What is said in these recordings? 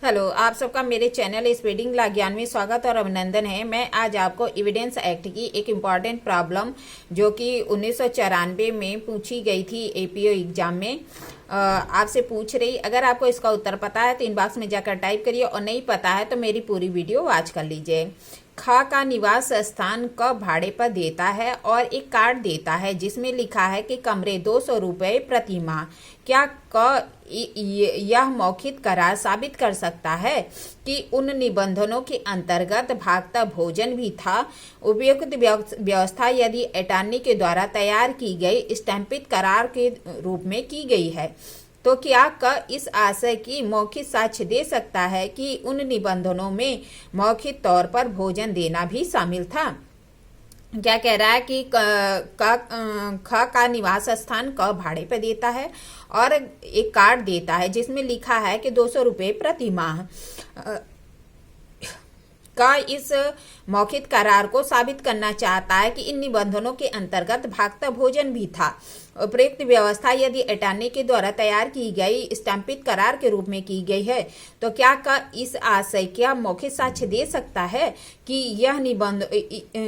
Hello, आप सबका मेरे चैनल स्पीडिंग ला ज्ञान में स्वागत और अभिनंदन है। मैं आज आपको एविडेंस एक्ट की एक इम्पॉर्टेंट प्रॉब्लम जो कि 1994 में पूछी गई थी एपीओ एग्जाम में, आपसे पूछ रही। अगर आपको इसका उत्तर पता है तो इनबॉक्स में जाकर टाइप करिए और नहीं पता है तो मेरी पूरी वीडियो वॉच कर लीजिए। ख का निवास स्थान क भाड़े पर देता है और एक कार्ड देता है जिसमें लिखा है कि कमरे 200 रुपये प्रति माह। क्या क यह मौखिक करार साबित कर सकता है कि उन निबंधनों के अंतर्गत भागता भोजन भी था। उपयुक्त व्यवस्था यदि अटॉर्नी के द्वारा तैयार की गई स्टैंपित करार के रूप में की गई है तो क्या क इस आशय की मौखिक साक्ष्य दे सकता है कि उन निबंधनों में मौखिक तौर पर भोजन देना भी शामिल था। क्या कह रहा है कि ख का निवास स्थान क भाड़े पर देता है और एक कार्ड देता है जिसमें लिखा है कि 200 रुपये प्रति माह। का इस मौखिक करार को साबित करना चाहता है कि इन निबंधनों के अंतर्गत भागता भोजन भी था। उपयुक्त व्यवस्था यदि अटॉर्नी के द्वारा तैयार की गई स्टैंपित करार के रूप में की गई है तो क्या का इस आशय का मौखिक साक्ष्य दे सकता है कि यह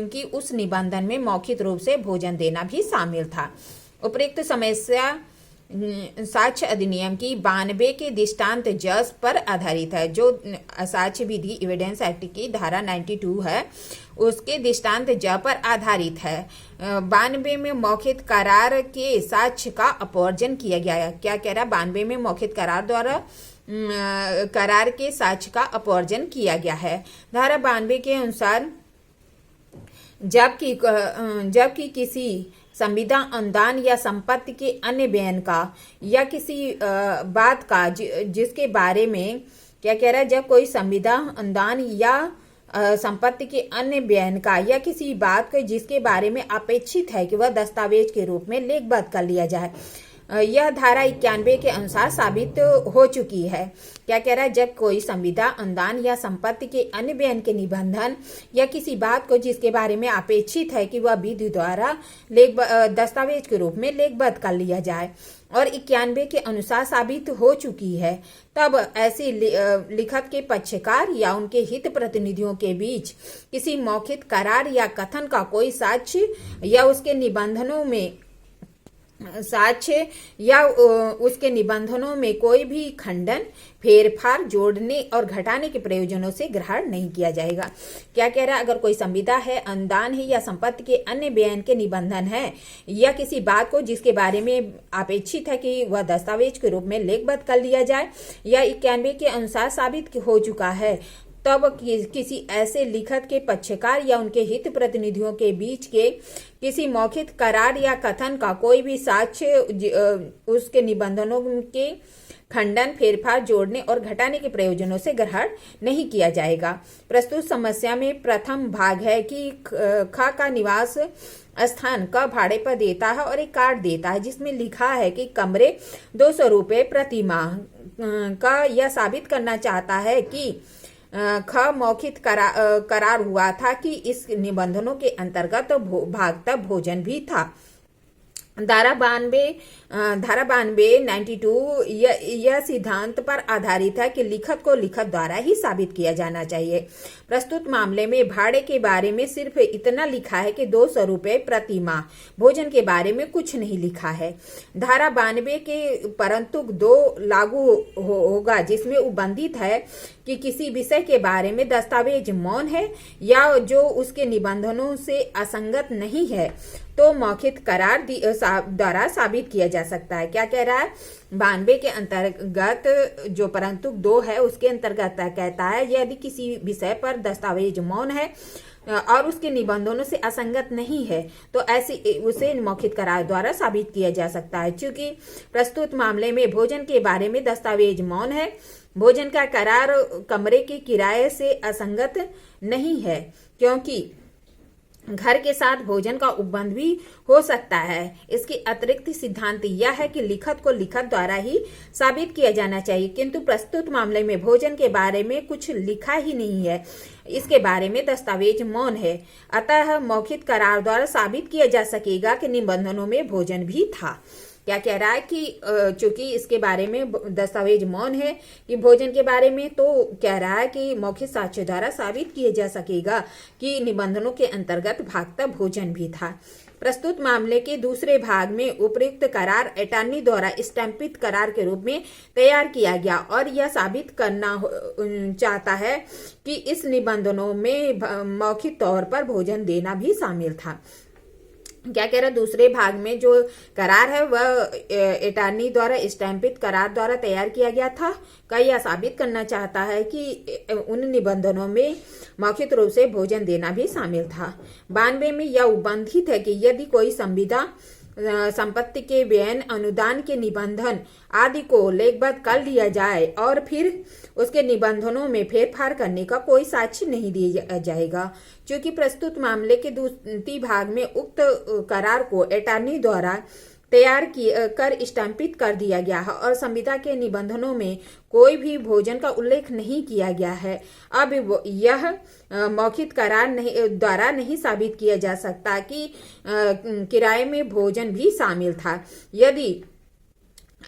कि उस निबंधन में मौखिक रूप से भोजन देना भी शामिल था। उपयुक्त समस्या साक्ष्य अधिनियम की 92 के दृष्टांत जज पर आधारित है। जो साक्ष्य विधि एविडेंस एक्ट की धारा 92 है उसके दृष्टांत ज पर आधारित है। 92 में मौखिक करार के साक्ष्य का अपवर्जन किया गया है। क्या कह रहा है? 92 में मौखिक करार द्वारा करार के साक्ष्य का अपवर्जन किया गया है। धारा 92 के अनुसार जबकि किसी संविदा अनुदान या संपत्ति के अन्य बयान का या किसी बात का जिसके बारे में क्या कह रहा है, जब कोई संविदा अनुदान या संपत्ति के अन्य बयान का या किसी बात के जिसके बारे में अपेक्षित है कि वह दस्तावेज के रूप में लेखबद्ध कर लिया जाए, यह धारा 91 के अनुसार साबित हो चुकी है। क्या कह रहा है? जब कोई संविदा अनुदान या संपत्ति के अन्य बयान के निबंधन या किसी बात को जिसके बारे में अपेक्षित है कि वह विधि द्वारा दस्तावेज के रूप में लेखबद्ध कर लिया जाए और 91 के अनुसार साबित हो चुकी है, तब ऐसी लिखत के पक्षकार या उनके हित प्रतिनिधियों के बीच किसी मौखिक करार या कथन का कोई साक्ष्य या उसके निबंधनों में कोई भी खंडन, फेरफार, जोड़ने और घटाने के प्रयोजनों से ग्रहण नहीं किया जाएगा। क्या कह रहा है? अगर कोई संविदा है, अनुदान है या संपत्ति के अन्य बयान के निबंधन है या किसी बात को जिसके बारे में अपेक्षित है कि वह दस्तावेज के रूप में लेखबद्ध कर लिया जाए या 91 के अनुसार साबित हो चुका है, तब किसी ऐसे लिखत के पक्षकार या उनके हित प्रतिनिधियों के बीच के किसी मौखिक करार या कथन का कोई भी साक्ष्य उसके निबंधनों के खंडन, फेरफार, जोड़ने और घटाने के प्रयोजनों से ग्रहण नहीं किया जाएगा। प्रस्तुत समस्या में प्रथम भाग है कि ख का निवास स्थान क भाड़े पर देता है और एक कार्ड देता है जिसमें लिखा है कि कमरे 200 रुपये प्रति माह। का यह साबित करना चाहता है कि ख मौखिक करार हुआ था कि इस निबंधनों के अंतर्गत भागता भोजन भी था। धारा 92 यह सिद्धांत पर आधारित है कि लिखत को लिखत द्वारा ही साबित किया जाना चाहिए। प्रस्तुत मामले में भाड़े के बारे में सिर्फ इतना लिखा है कि 200 रुपये प्रति माह, भोजन के बारे में कुछ नहीं लिखा है। धारा 92 के परंतु 2 लागू होगा जिसमें उबंधित है कि किसी विषय के बारे में दस्तावेज मौन है या जो उसके निबंधनों से असंगत नहीं है तो मौखिक करार द्वारा साबित किया जा सकता है। क्या कह रहा है? 92 के अंतर्गत जो परंतु 2 है उसके अंतर्गत कहता है यदि किसी विषय पर दस्तावेज मौन है और उसके निबंधनों से असंगत नहीं है तो ऐसे उसे मौखिक करार द्वारा साबित किया जा सकता है। चूंकि प्रस्तुत मामले में भोजन के बारे में दस्तावेज मौन है, भोजन का करार कमरे के किराए से असंगत नहीं है क्योंकि घर के साथ भोजन का उपबंध भी हो सकता है। इसके अतिरिक्त सिद्धांत यह है कि लिखत को लिखत द्वारा ही साबित किया जाना चाहिए, किंतु प्रस्तुत मामले में भोजन के बारे में कुछ लिखा ही नहीं है, इसके बारे में दस्तावेज मौन है। अतः मौखिक करार द्वारा साबित किया जा सकेगा कि निबंधनों में भोजन भी था। क्या कह रहा है कि चूंकि इसके बारे में दस्तावेज मौन है कि भोजन के बारे में, तो कह रहा है कि मौखिक साक्ष्य द्वारा साबित किया जा सकेगा कि निबंधनों के अंतर्गत भागता भोजन भी था। प्रस्तुत मामले के दूसरे भाग में उपर्युक्त करार अटॉर्नी द्वारा स्टैंपित करार के रूप में तैयार किया गया और यह साबित करना चाहता है कि इस निबंधनों में मौखिक तौर पर भोजन देना भी शामिल था। क्या कह रहा है, दूसरे भाग में जो करार है वह अटॉर्नी द्वारा स्टैंपित करार द्वारा तैयार किया गया था का यह साबित करना चाहता है कि उन निबंधनों में मौखिक रूप से भोजन देना भी शामिल था। 92 में यह उल्लिखित है कि यदि कोई संविदा संपत्ति के व्ययन अनुदान के निबंधन आदि को लेखबद्ध कर लिया जाए और फिर उसके निबंधनों में फेरफार करने का कोई साक्ष्य नहीं दिया जाएगा। क्योंकि प्रस्तुत मामले के दूसरे भाग में उक्त करार को अटॉर्नी द्वारा तैयार कर स्टैंपित कर दिया गया है और संविदा के निबंधनों में कोई भी भोजन का उल्लेख नहीं किया गया है। अब यह मौखिक करार द्वारा नहीं साबित किया जा सकता कि किराए में भोजन भी शामिल था। यदि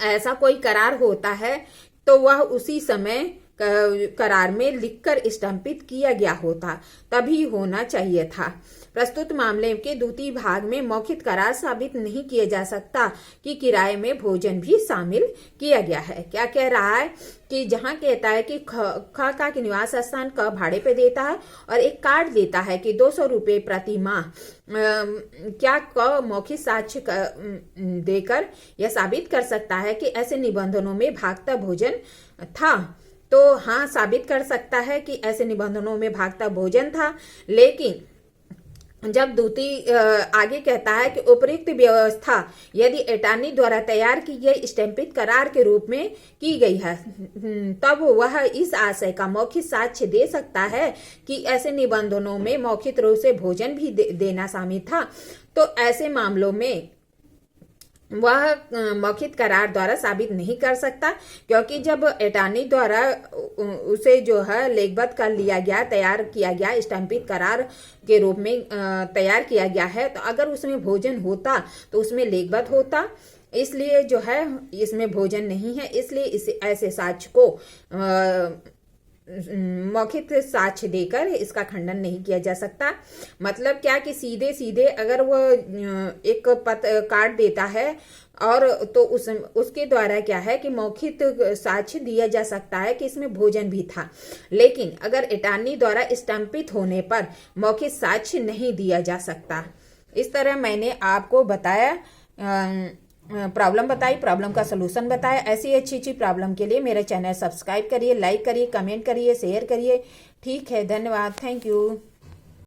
ऐसा कोई करार होता है तो वह उसी समय करार में लिखकर स्टैंपित किया गया होता, तभी होना चाहिए था। प्रस्तुत मामले के द्वितीय भाग में मौखिक करार साबित नहीं किया जा सकता कि किराए में भोजन भी शामिल किया गया है। क्या कह रहा है कि जहां कहता है कि ख का निवास स्थान क भाड़े पे देता है और एक कार्ड देता है कि 200 रुपये प्रति माह, क्या क मौखिक साक्ष्य देकर यह साबित कर सकता है कि ऐसे निबंधनों में भागता भोजन था? तो हाँ, साबित कर सकता है कि ऐसे निबंधनों में भागता भोजन था। लेकिन जब दूती आगे कहता है कि उपर्युक्त व्यवस्था यदि अटॉर्नी द्वारा तैयार की गई स्टैंपित करार के रूप में की गई है, तब वह इस आशय का मौखिक साक्ष्य दे सकता है कि ऐसे निबंधनों में मौखिक रूप से भोजन भी देना शामिल था। तो ऐसे मामलों में वह मौखिक करार द्वारा साबित नहीं कर सकता, क्योंकि जब अटॉर्नी द्वारा उसे जो है लेखबद्ध कर लिया गया, तैयार किया गया, स्टैंपित करार के रूप में तैयार किया गया है, तो अगर उसमें भोजन होता तो उसमें लेखबद्ध होता। इसलिए जो है इसमें भोजन नहीं है, इसलिए इस ऐसे साक्ष्य को मौखिक साक्ष्य देकर इसका खंडन नहीं किया जा सकता। मतलब क्या कि सीधे सीधे अगर वो एक कार्ड देता है और तो उसके द्वारा क्या है कि मौखिक साक्ष्य दिया जा सकता है कि इसमें भोजन भी था, लेकिन अगर अटॉर्नी द्वारा स्टैंपित होने पर मौखिक साक्ष्य नहीं दिया जा सकता। इस तरह मैंने आपको बताया, प्रॉब्लम बताई, प्रॉब्लम का सलूशन बताया। ऐसी अच्छी प्रॉब्लम के लिए मेरा चैनल सब्सक्राइब करिए, लाइक करिए, कमेंट करिए, शेयर करिए। ठीक है, धन्यवाद, थैंक यू।